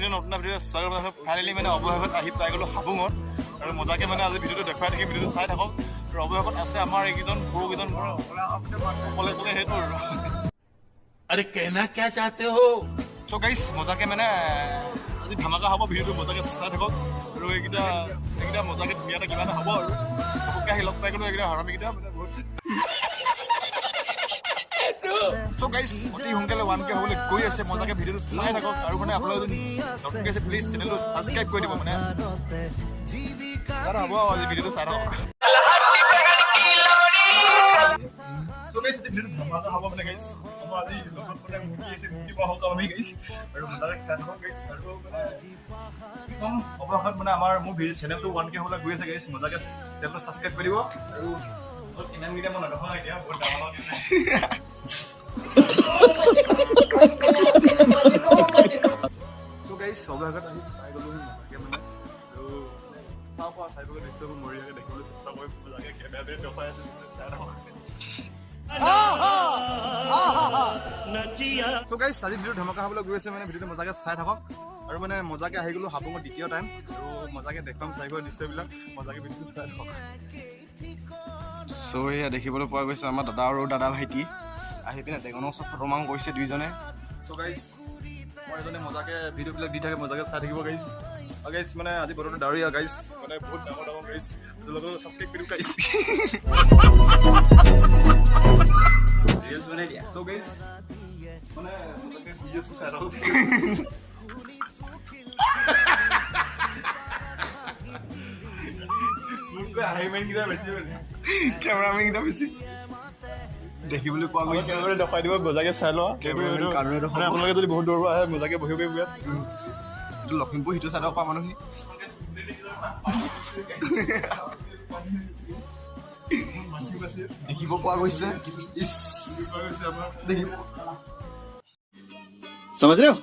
video' নতুন video' finally মানে অৱশেষত আহি পাই গ'লোঁ হাবুঙত আৰু মজাকৈ মানে আজি ভিডিঅ'টো দেখুৱাই থাকি ভিডিঅ'টো চাই থাকক আৰু অৱশেষত আছে আমাৰ এইকেইজন সৰুকেইজন অকলে অকলে সেইটো আৰু अरे कहना क्या चाहते हो চ' গাইছ মজাকৈ মানে আজি ধামাকা হ'ব ভিডিঅ'টো মজাকৈ চাই থাকক আৰু এইকেইটা মজাকৈ ধুনীয়া এটা কিবা এটা হ'ব আৰু চবকে আহি লগ পাই গ'লোঁ এইকেইটা হাৰামিকেইটা মানে বহুত চ' গাইছ অতি সোনকালে 1K হ'বলৈ গৈ আছে মজাকৈ ভিডিঅ'টো চাই থাকক আৰু মানে আপোনালোকে যদি নতুনকৈ আছে প্লিজ চেনেলটো ছাবস্ক্ৰাইব কৰি দিব মানে হ'ব আজি ভিডিঅ'টো চাই থাকক চ' গাইছ এতিয়া ভিডিঅ'টো ধামাকা হ'ব মানে গাইছ আমাৰ আজি লগত মানে মুক্তি আছে মুক্তি পোৱা হওক আমি গাইছ আৰু মজাকৈ চাই থাকক গাইছ আৰু মানে একদম অৱশেষত মানে মোৰ চেনেলটো 1K হ'বলৈ গৈ আছে গাইছ মজাকৈ চেনেলটো ছাবস্ক্ৰাইব কৰি দিব আৰু ইমানকেইটা মই নদেখাওঁ এতিয়া বহুত ডাঙৰ চ' গাইছ অৱশেষত আহি পাই গ'লোঁ মজাকৈ মানে আৰু চাওঁ পোৱা চাই পেলাই দৃশ্যবোৰ মৰিয়াকৈ দেখিবলৈ চেষ্টা কৰিম মজাকৈ কেমেৰাটোৱে দেখুৱাই আছে চাই থাকক চ' গাইছ আজি ভিডিঅ'টো ধামাকা হ'বলৈ গৈ আছে মানে ভিডিঅ'টো মজাকৈ চাই থাকক আৰু মানে মজাকৈ আহি গ'লোঁ হাবুঙৰ দ্বিতীয় টাইম আৰু মজাকৈ দেখুৱাম চাইগৈ দৃশ্যবিলাক মজাকৈ ভিডিঅ'টো চাই থাকক চ' এয়া দেখিবলৈ পোৱা গৈছে আমাৰ দাদা আৰু দাদা ভাইটি আহি পিনে ড্ৰেগনৰ ওচৰত ফটোমাং কৰিছে দুইজনে চ' গাইছ মই এজনে মজাকৈ ভিডিঅ'বিলাক দি থাকে মজাকৈ চাই থাকিব গাইছ আৰু গাইছ মানে আজি বতৰটো ডাৱৰীয়া গাইছ মানে বহুত ডাঙৰ ডাঙৰ গাইছ লগত ছাবস্ক্ৰাইব কৰি গাইছ ৰিলছ বনাই দিয়া চ' গাইছ মানে মজাকৈ ভিডিঅ'টো চাই থাকক কেমেৰামেনকেইটা বেছি দেখিবলৈ পোৱা গৈছে দেখুৱাই দিব মজাকৈ চাই লোৱা আপোনালোকে যদি বহুত দূৰৰ পৰা আহে মজাকৈ বহিব পাৰিব ইয়াত এইটো লখিমপুৰ সিটো চাইডৰ পৰা মানুহখিনি দেখিব পোৱা গৈছে समझ रहे हो